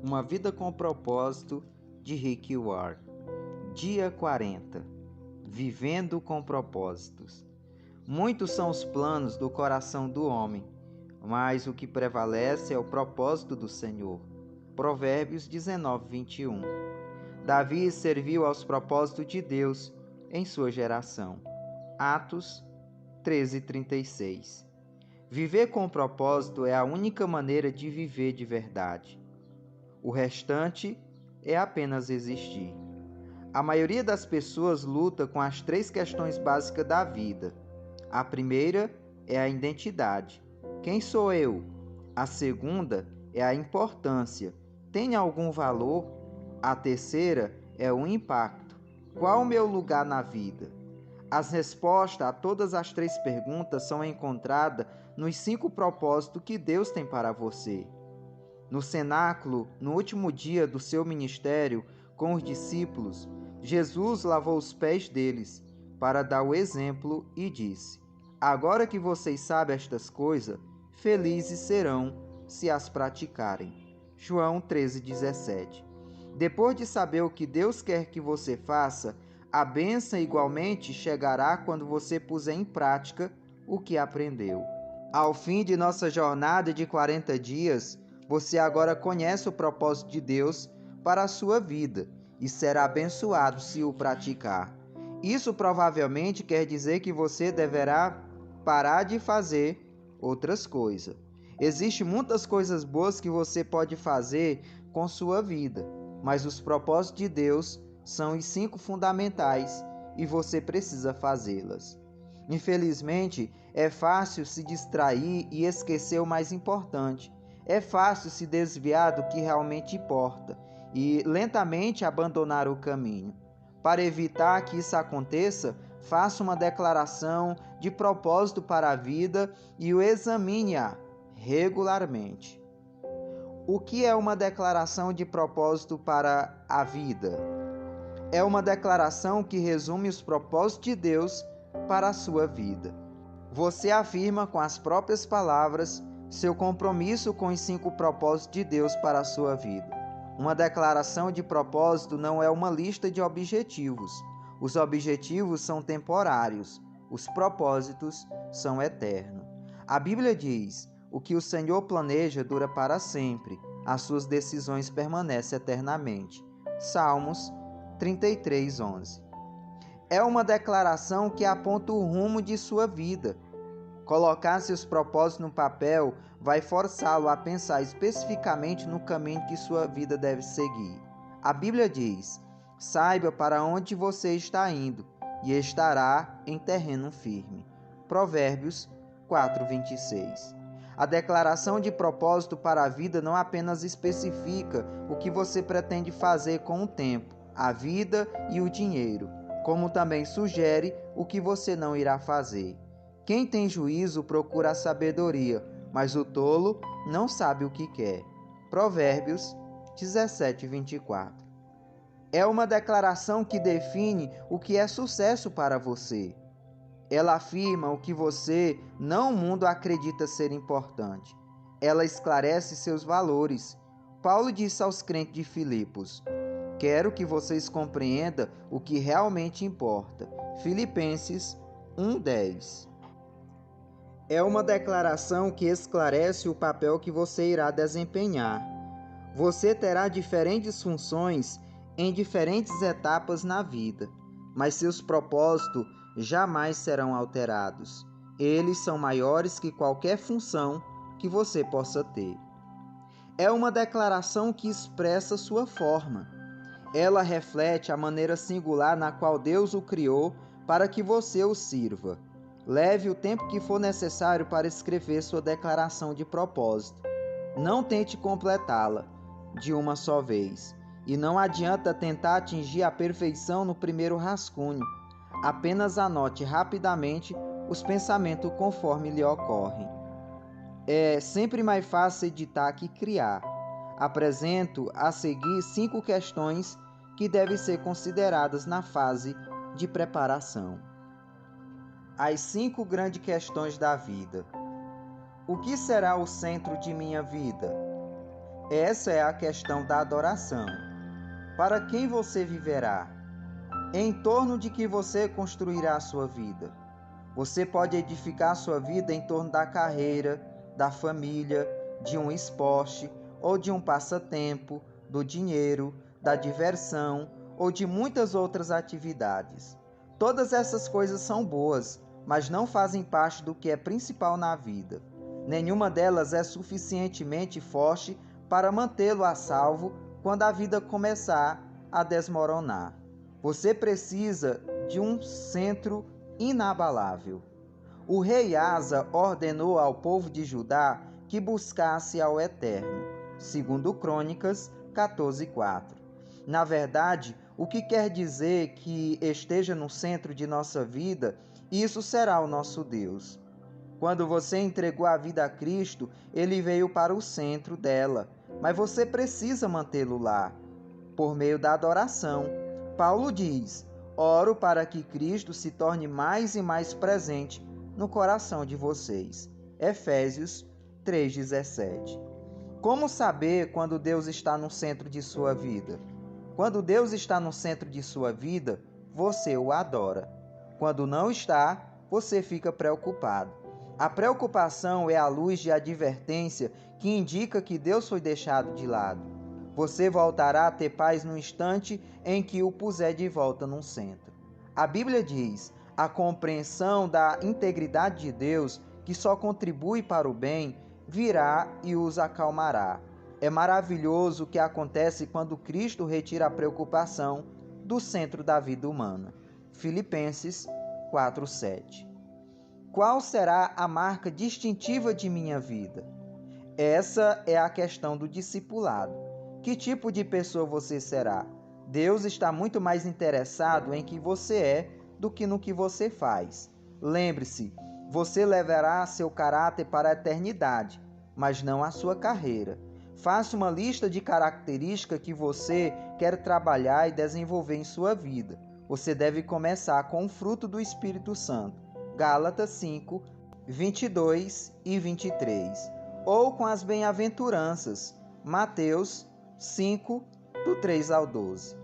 Uma vida com propósito, de Rick Warren. Dia 40. Vivendo com propósitos. Muitos são os planos do coração do homem, mas o que prevalece é o propósito do Senhor. Provérbios 19, 21. Davi serviu aos propósitos de Deus em sua geração. Atos 13, 36. Viver com propósito é a única maneira de viver de verdade. O restante é apenas existir. A maioria das pessoas luta com as 3 questões básicas da vida. A primeira é a identidade. Quem sou eu? A segunda é a importância. Tem algum valor? A terceira é o impacto. Qual o meu lugar na vida? As respostas a todas as 3 perguntas são encontradas nos 5 propósitos que Deus tem para você. No cenáculo, no último dia do seu ministério com os discípulos, Jesus lavou os pés deles para dar o exemplo e disse: Agora que vocês sabem estas coisas, felizes serão se as praticarem. João 13,17. Depois de saber o que Deus quer que você faça, a bênção igualmente chegará quando você puser em prática o que aprendeu. Ao fim de nossa jornada de 40 dias, você agora conhece o propósito de Deus para a sua vida e será abençoado se o praticar. Isso provavelmente quer dizer que você deverá parar de fazer outras coisas. Existem muitas coisas boas que você pode fazer com sua vida, mas os propósitos de Deus são os 5 fundamentais e você precisa fazê-las. Infelizmente, é fácil se distrair e esquecer o mais importante. É fácil se desviar do que realmente importa e lentamente abandonar o caminho. Para evitar que isso aconteça, faça uma declaração de propósito para a vida e o examine-a regularmente. O que é uma declaração de propósito para a vida? É uma declaração que resume os propósitos de Deus para a sua vida. Você afirma com as próprias palavras seu compromisso com os 5 propósitos de Deus para a sua vida. Uma declaração de propósito não é uma lista de objetivos. Os objetivos são temporários, os propósitos são eternos. A Bíblia diz: o que o Senhor planeja dura para sempre, as suas decisões permanecem eternamente. Salmos 33, 11. É uma declaração que aponta o rumo de sua vida. Colocar seus propósitos no papel vai forçá-lo a pensar especificamente no caminho que sua vida deve seguir. A Bíblia diz: saiba para onde você está indo e estará em terreno firme. Provérbios 4:26. A declaração de propósito para a vida não apenas especifica o que você pretende fazer com o tempo, a vida e o dinheiro, como também sugere o que você não irá fazer. Quem tem juízo procura a sabedoria, mas o tolo não sabe o que quer. Provérbios 17:24. É uma declaração que define o que é sucesso para você. Ela afirma o que você, não o mundo, acredita ser importante. Ela esclarece seus valores. Paulo disse aos crentes de Filipos: Quero que vocês compreendam o que realmente importa. Filipenses 1:10. É uma declaração que esclarece o papel que você irá desempenhar. Você terá diferentes funções em diferentes etapas na vida, mas seus propósitos jamais serão alterados. Eles são maiores que qualquer função que você possa ter. É uma declaração que expressa sua forma. Ela reflete a maneira singular na qual Deus o criou para que você o sirva. Leve o tempo que for necessário para escrever sua declaração de propósito. Não tente completá-la de uma só vez. E não adianta tentar atingir a perfeição no primeiro rascunho. Apenas anote rapidamente os pensamentos conforme lhe ocorrem. É sempre mais fácil editar que criar. Apresento a seguir 5 questões que devem ser consideradas na fase de preparação. As 5 grandes questões da vida. O que será o centro de minha vida? Essa é a questão da adoração. Para quem você viverá? Em torno de que você construirá a sua vida? Você pode edificar a sua vida em torno da carreira, da família, de um esporte ou de um passatempo, do dinheiro, da diversão ou de muitas outras atividades. Todas essas coisas são boas, mas não fazem parte do que é principal na vida. Nenhuma delas é suficientemente forte para mantê-lo a salvo quando a vida começar a desmoronar. Você precisa de um centro inabalável. O rei Asa ordenou ao povo de Judá que buscasse ao Eterno, segundo Crônicas 14:4. Na verdade, o que quer dizer que esteja no centro de nossa vida, isso será o nosso Deus. Quando você entregou a vida a Cristo, ele veio para o centro dela, mas você precisa mantê-lo lá, por meio da adoração. Paulo diz: oro para que Cristo se torne mais e mais presente no coração de vocês. Efésios 3:17. Como saber quando Deus está no centro de sua vida? Quando Deus está no centro de sua vida, você o adora. Quando não está, você fica preocupado. A preocupação é a luz de advertência que indica que Deus foi deixado de lado. Você voltará a ter paz no instante em que o puser de volta no centro. A Bíblia diz: a compreensão da integridade de Deus, que só contribui para o bem, virá e os acalmará. É maravilhoso o que acontece quando Cristo retira a preocupação do centro da vida humana. Filipenses 4:7. Qual será a marca distintiva de minha vida? Essa é a questão do discipulado. Que tipo de pessoa você será? Deus está muito mais interessado em quem você é do que no que você faz. Lembre-se, você levará seu caráter para a eternidade, mas não a sua carreira. Faça uma lista de características que você quer trabalhar e desenvolver em sua vida. Você deve começar com o fruto do Espírito Santo. Gálatas 5, 22 e 23. Ou com as bem-aventuranças. Mateus 5, do 3 ao 12.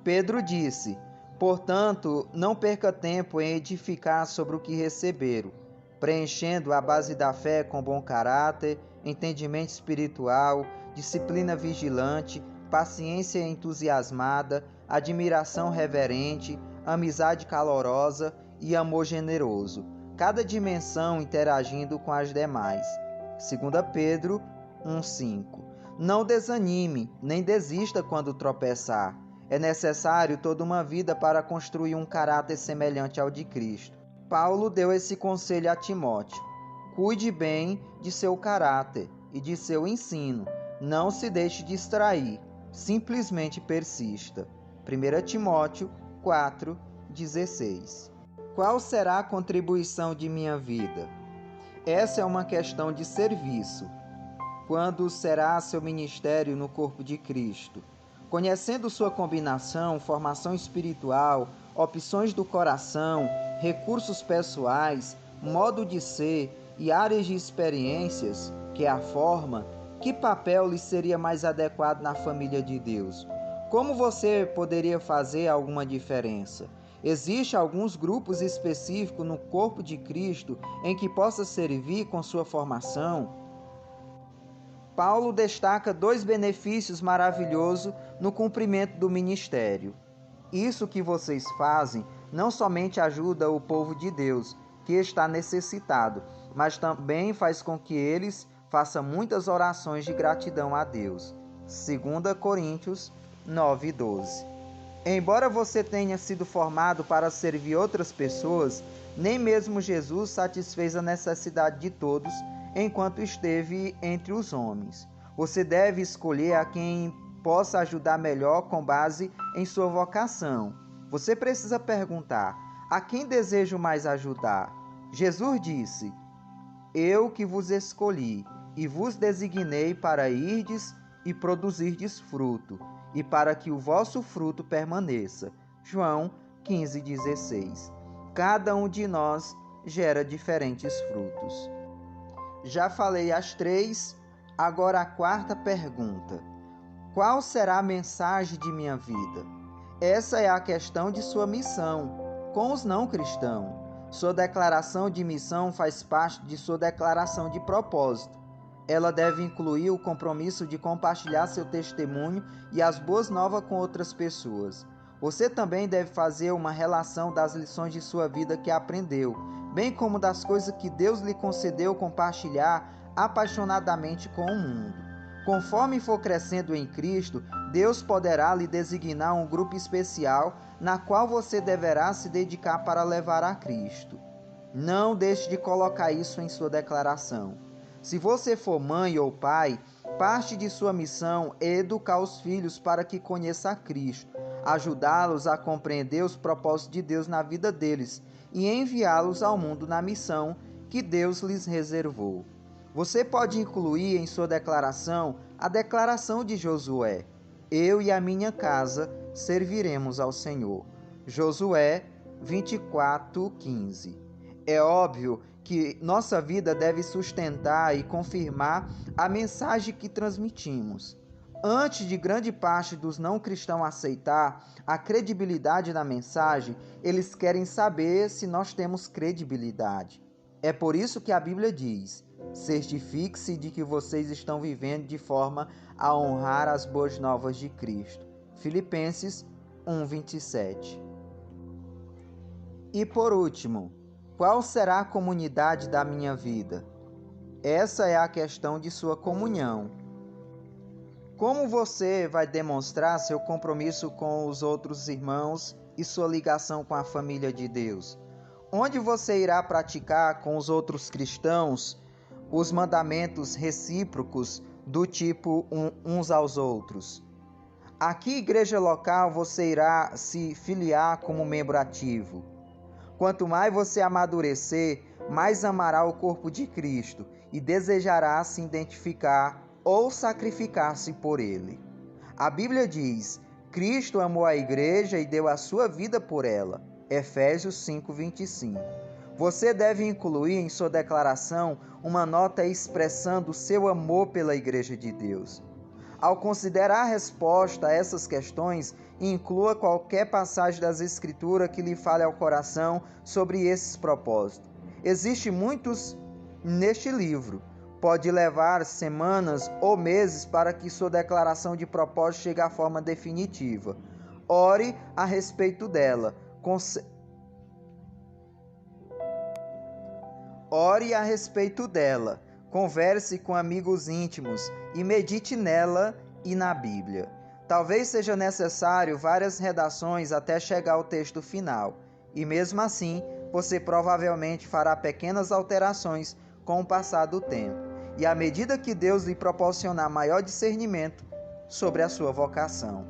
Pedro disse: portanto, não perca tempo em edificar sobre o que receberam, preenchendo a base da fé com bom caráter, entendimento espiritual, disciplina vigilante, paciência entusiasmada, admiração reverente, amizade calorosa e amor generoso, cada dimensão interagindo com as demais. 2 Pedro 1:5. Não desanime, nem desista quando tropeçar. É necessário toda uma vida para construir um caráter semelhante ao de Cristo. Paulo deu esse conselho a Timóteo: cuide bem de seu caráter e de seu ensino. Não se deixe distrair, simplesmente persista. 1 Timóteo 4:16. Qual será a contribuição de minha vida? Essa é uma questão de serviço. Quando será seu ministério no corpo de Cristo? Conhecendo sua combinação, formação espiritual, opções do coração, recursos pessoais, modo de ser e áreas de experiências, que é a forma, que papel lhe seria mais adequado na família de Deus? Como você poderia fazer alguma diferença? Existem alguns grupos específicos no corpo de Cristo em que possa servir com sua formação? Paulo destaca 2 benefícios maravilhosos no cumprimento do ministério. Isso que vocês fazem não somente ajuda o povo de Deus, que está necessitado, mas também faz com que eles façam muitas orações de gratidão a Deus. 2 Coríntios 9:12. Embora você tenha sido formado para servir outras pessoas, nem mesmo Jesus satisfez a necessidade de todos enquanto esteve entre os homens. Você deve escolher a quem possa ajudar melhor com base em sua vocação. Você precisa perguntar: a quem desejo mais ajudar? Jesus disse: eu que vos escolhi e vos designei para irdes e produzirdes fruto, e para que o vosso fruto permaneça. João 15:16. Cada um de nós gera diferentes frutos. Já falei as 3 Agora a quarta pergunta: qual será a mensagem de minha vida? Essa é a questão de sua missão com os não cristãos. Sua declaração de missão faz parte de sua declaração de propósito. Ela deve incluir o compromisso de compartilhar seu testemunho e as boas novas com outras pessoas. Você também deve fazer uma relação das lições de sua vida que aprendeu, bem como das coisas que Deus lhe concedeu compartilhar apaixonadamente com o mundo. Conforme for crescendo em Cristo, Deus poderá lhe designar um grupo especial na qual você deverá se dedicar para levar a Cristo. Não deixe de colocar isso em sua declaração. Se você for mãe ou pai, parte de sua missão é educar os filhos para que conheçam a Cristo, ajudá-los a compreender os propósitos de Deus na vida deles e enviá-los ao mundo na missão que Deus lhes reservou. Você pode incluir em sua declaração a declaração de Josué: eu e a minha casa serviremos ao Senhor. Josué 24:15. É óbvio que nossa vida deve sustentar e confirmar a mensagem que transmitimos. Antes de grande parte dos não cristãos aceitar a credibilidade da mensagem, eles querem saber se nós temos credibilidade. É por isso que a Bíblia diz: certifique-se de que vocês estão vivendo de forma a honrar as boas novas de Cristo. Filipenses 1:27. E por último, qual será a comunidade da minha vida? Essa é a questão de sua comunhão. Como você vai demonstrar seu compromisso com os outros irmãos e sua ligação com a família de Deus? Onde você irá praticar com os outros cristãos os mandamentos recíprocos do tipo uns aos outros? A que igreja local você irá se filiar como membro ativo? Quanto mais você amadurecer, mais amará o corpo de Cristo e desejará se identificar ou sacrificar-se por ele. A Bíblia diz: Cristo amou a igreja e deu a sua vida por ela. Efésios 5:25. Você deve incluir em sua declaração uma nota expressando seu amor pela igreja de Deus. Ao considerar a resposta a essas questões, inclua qualquer passagem das Escrituras que lhe fale ao coração sobre esses propósitos. Existem muitos neste livro. Pode levar semanas ou meses para que sua declaração de propósito chegue à forma definitiva. Ore a respeito dela. Ore a respeito dela. Converse com amigos íntimos e medite nela e na Bíblia. Talvez seja necessário várias redações até chegar ao texto final, e mesmo assim, você provavelmente fará pequenas alterações com o passar do tempo, e à medida que Deus lhe proporcionar maior discernimento sobre a sua vocação.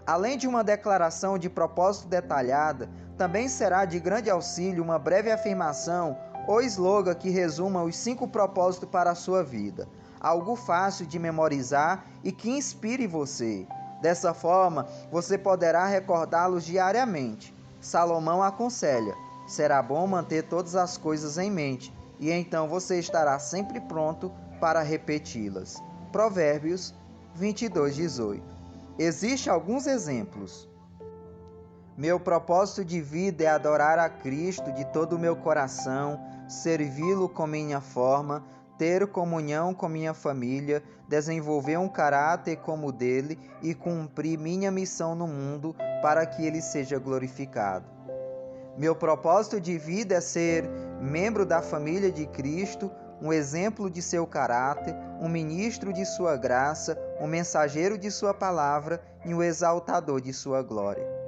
Além de uma declaração de propósito detalhada, também será de grande auxílio uma breve afirmação ou slogan que resuma os 5 propósitos para a sua vida, algo fácil de memorizar e que inspire você. Dessa forma, você poderá recordá-los diariamente. Salomão aconselha: será bom manter todas as coisas em mente, e então você estará sempre pronto para repeti-las. Provérbios 22:18. Existem alguns exemplos. Meu propósito de vida é adorar a Cristo de todo o meu coração, servi-lo com minha forma, ter comunhão com minha família, desenvolver um caráter como o dele e cumprir minha missão no mundo para que ele seja glorificado. Meu propósito de vida é ser membro da família de Cristo, um exemplo de seu caráter, um ministro de sua graça, um mensageiro de sua palavra e um exaltador de sua glória.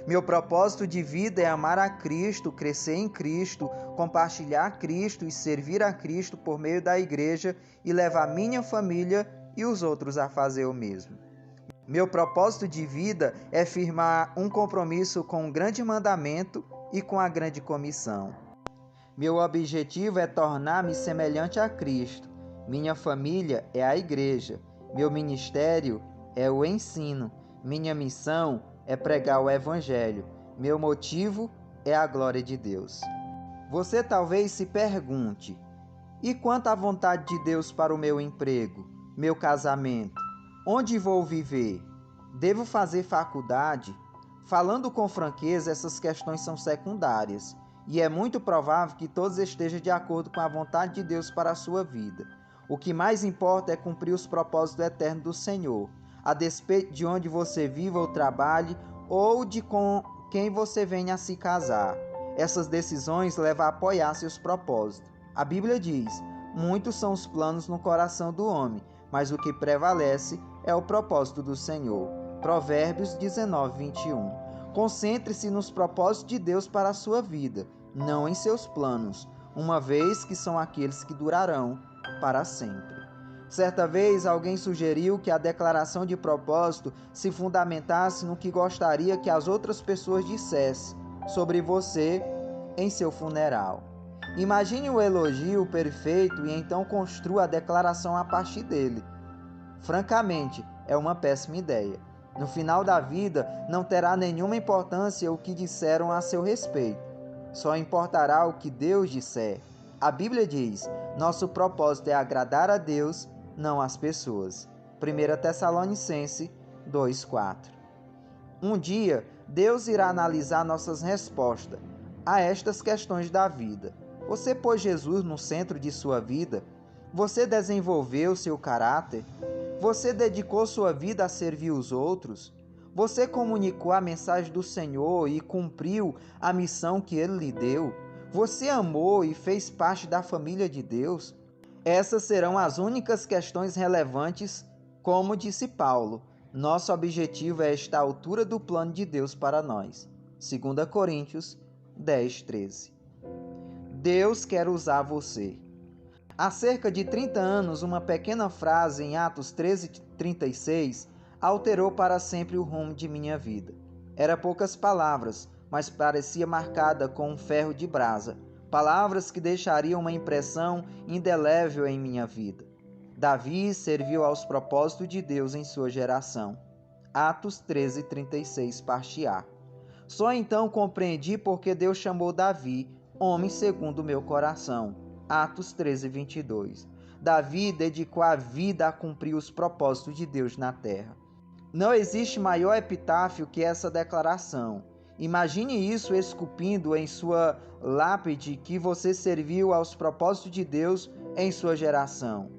Meu propósito de vida é amar a Cristo, crescer em Cristo, compartilhar Cristo e servir a Cristo por meio da igreja e levar minha família e os outros a fazer o mesmo. Meu propósito de vida é firmar um compromisso com o grande mandamento e com a grande comissão. Meu objetivo é tornar-me semelhante a Cristo. Minha família é a igreja. Meu ministério é o ensino. Minha missão é pregar o Evangelho. Meu motivo é a glória de Deus. Você talvez se pergunte: e quanto à vontade de Deus para o meu emprego? meu casamento? Onde vou viver? Devo fazer faculdade? Falando com franqueza, essas questões são secundárias, e é muito provável que todos estejam de acordo com a vontade de Deus para a sua vida. O que mais importa é cumprir os propósitos eternos do Senhor, a despeito de onde você viva ou trabalhe, ou de com quem você venha a se casar. Essas decisões levam a apoiar seus propósitos. A Bíblia diz: muitos são os planos no coração do homem, mas o que prevalece é o propósito do Senhor. Provérbios 19, 21. Concentre-se nos propósitos de Deus para a sua vida, não em seus planos, uma vez que são aqueles que durarão para sempre. Certa vez alguém sugeriu que a declaração de propósito se fundamentasse no que gostaria que as outras pessoas dissessem sobre você em seu funeral. Imagine o elogio perfeito e então construa a declaração a partir dele. Francamente, é uma péssima ideia. No final da vida, não terá nenhuma importância o que disseram a seu respeito. Só importará o que Deus disser. A Bíblia diz: nosso propósito é agradar a Deus, não às pessoas. 1 Tessalonicenses 2,4. Um dia, Deus irá analisar nossas respostas a estas questões da vida. Você pôs Jesus no centro de sua vida? Você desenvolveu seu caráter? Você dedicou sua vida a servir os outros? Você comunicou a mensagem do Senhor e cumpriu a missão que Ele lhe deu? Você amou e fez parte da família de Deus? Essas serão as únicas questões relevantes, como disse Paulo. Nosso objetivo é estar à altura do plano de Deus para nós. 2 Coríntios 10, 13. Deus quer usar você. Há cerca de 30 anos, uma pequena frase em Atos 13:36 alterou para sempre o rumo de minha vida. Eram poucas palavras, mas parecia marcada com um ferro de brasa. Palavras que deixariam uma impressão indelével em minha vida. Davi serviu aos propósitos de Deus em sua geração. Atos 13:36, parte A. Só então compreendi porque Deus chamou Davi, homem segundo o meu coração. Atos 13:22. Davi dedicou a vida a cumprir os propósitos de Deus na terra. Não existe maior epitáfio que essa declaração. Imagine isso esculpindo em sua lápide que você serviu aos propósitos de Deus em sua geração.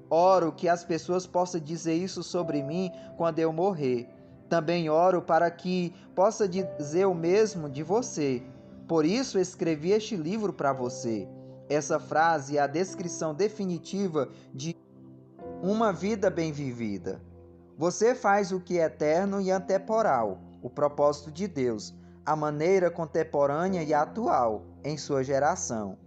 Oro que as pessoas possam dizer isso sobre mim quando eu morrer. Também oro para que possa dizer o mesmo de você. Por isso escrevi este livro para você. Essa frase é a descrição definitiva de uma vida bem vivida. Você faz o que é eterno e atemporal, o propósito de Deus, a maneira contemporânea e atual em sua geração.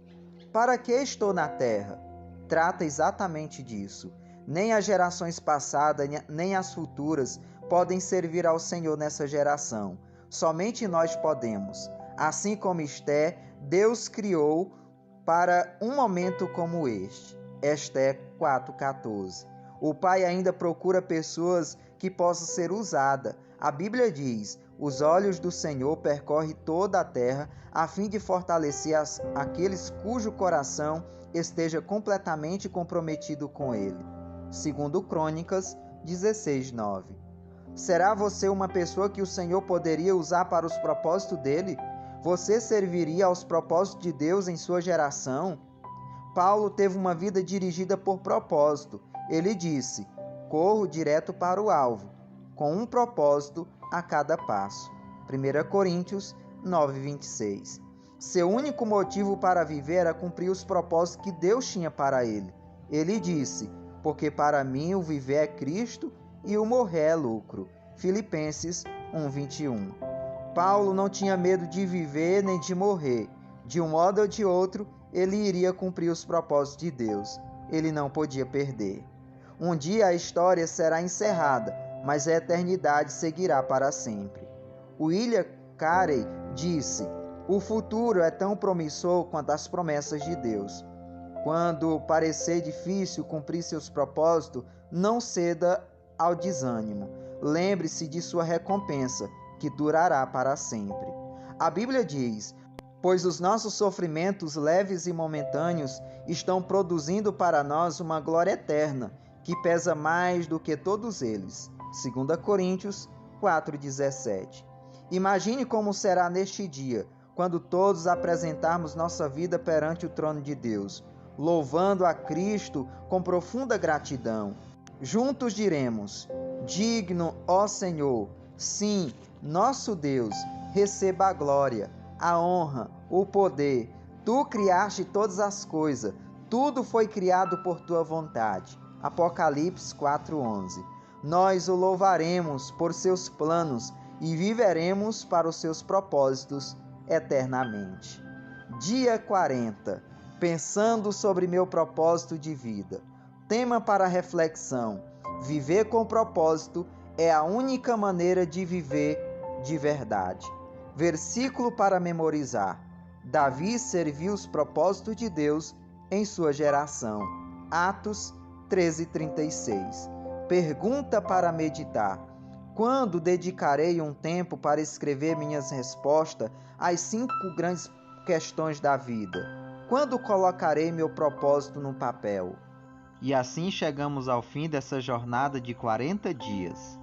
Para que estou na terra? Trata exatamente disso. Nem as gerações passadas, nem as futuras podem servir ao Senhor nessa geração. Somente nós podemos. Assim como Esther, Deus criou para um momento como este. Esther 4:14. O Pai ainda procura pessoas que possam ser usadas. A Bíblia diz: os olhos do Senhor percorrem toda a terra, a fim de fortalecer aqueles cujo coração esteja completamente comprometido com Ele. 2 Crônicas 16:9. Será você uma pessoa que o Senhor poderia usar para os propósitos dele? Você serviria aos propósitos de Deus em sua geração? Paulo teve uma vida dirigida por propósito. Ele disse: corro direto para o alvo, com um propósito a cada passo. 1 Coríntios 9:26. Seu único motivo para viver era cumprir os propósitos que Deus tinha para ele. Ele disse: porque para mim o viver é Cristo e o morrer é lucro. Filipenses 1:21. Paulo não tinha medo de viver nem de morrer. De um modo ou de outro, ele iria cumprir os propósitos de Deus. Ele não podia perder. Um dia a história será encerrada, mas a eternidade seguirá para sempre. William Carey disse: o futuro é tão promissor quanto as promessas de Deus. Quando parecer difícil cumprir seus propósitos, não ceda ao desânimo. Lembre-se de sua recompensa, que durará para sempre. A Bíblia diz: pois os nossos sofrimentos leves e momentâneos estão produzindo para nós uma glória eterna, que pesa mais do que todos eles. 2 Coríntios 4,17. Imagine como será neste dia, quando todos apresentarmos nossa vida perante o trono de Deus, louvando a Cristo com profunda gratidão. Juntos diremos: digno, ó Senhor, sim, nosso Deus, receba a glória, a honra, o poder. Tu criaste todas as coisas, tudo foi criado por tua vontade. Apocalipse 4:11. Nós o louvaremos por seus planos e viveremos para os seus propósitos eternamente. Dia 40. Pensando sobre meu propósito de vida. Tema para reflexão: viver com propósito é a única maneira de viver de verdade. Versículo para memorizar: Davi serviu os propósitos de Deus em sua geração. Atos 13:36. Pergunta para meditar: quando dedicarei um tempo para escrever minhas respostas às 5 grandes questões da vida? Quando colocarei meu propósito no papel? E assim chegamos ao fim dessa jornada de 40 dias.